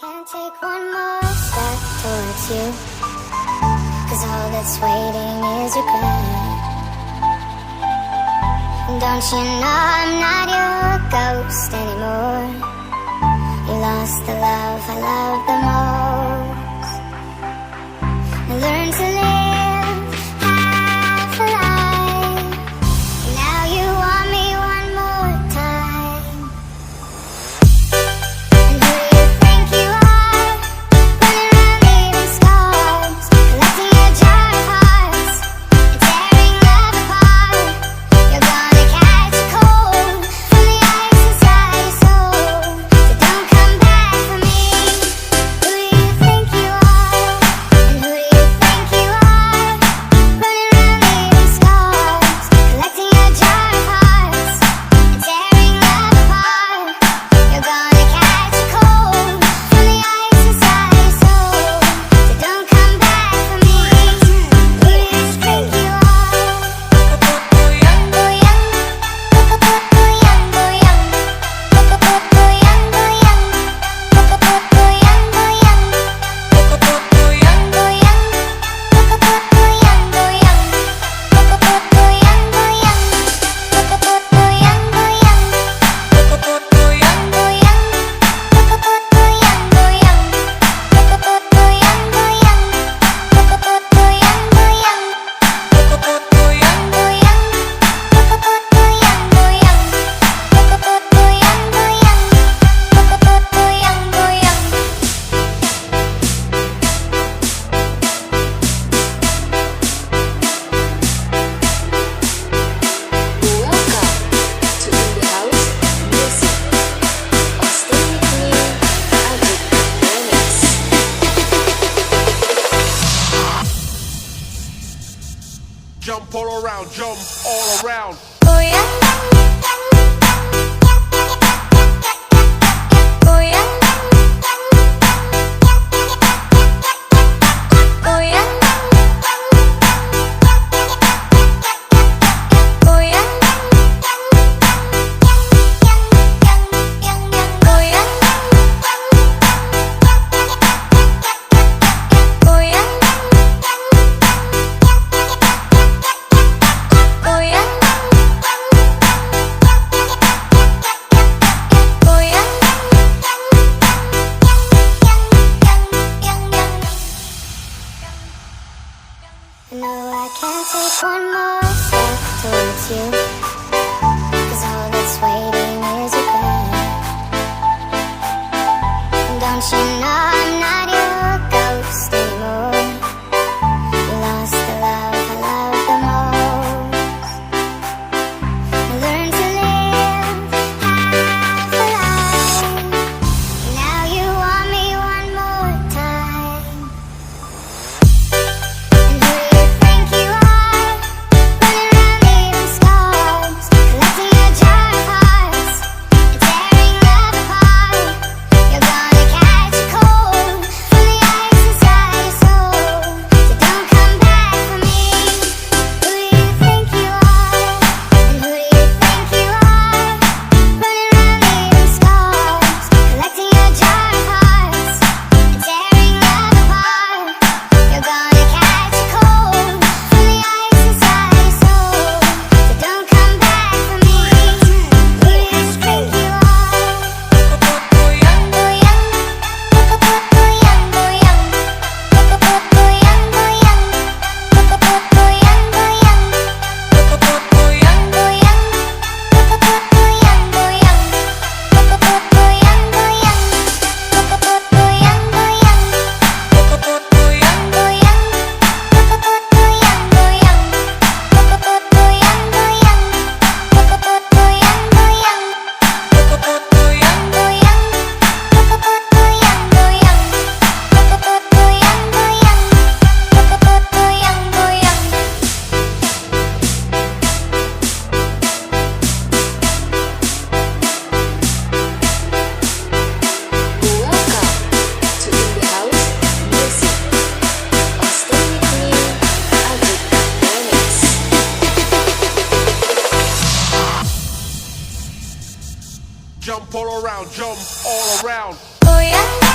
can't take one more step towards you, 'cause all that's waiting is regret. Don't you know I'm not your ghost anymore? You lost the love I love the most. Learn to live half a life. Now you want me one more time. And who do you think you are? Running around leaving scars, collecting your jar of hearts and tearing love apart. You're gonna catch a cold from the ice inside your soul, so don't come back for me. Who do you think you are? And who do you think you are? Running around leaving scars, collecting your jar of hearts and tearing love apart. You're gonna catch a cold from the ice inside your soul, so don't come back for me. Who do you think you are? Jump all around, jump all around. No, I can't take one more step towards you, 'cause all that's waiting is regret. Don't you know I'm not your ghost anymore? You lost the love I love the most. Learn to live half a life. Now you want me one more time. And who do you think you are? Running around leaving scars, collecting your jar of hearts and tearing love apart. You're gonna catch a cold from the ice inside your soul, so don't come back for me. Who do you think you are? And who do you think you are? Running around leaving scars, collecting your jar of hearts and tearing love apart. You're gonna catch a cold from the ice inside your soul, so don't come back for me. Who do you think you are? Jump all around, jump all around. Oh yeah.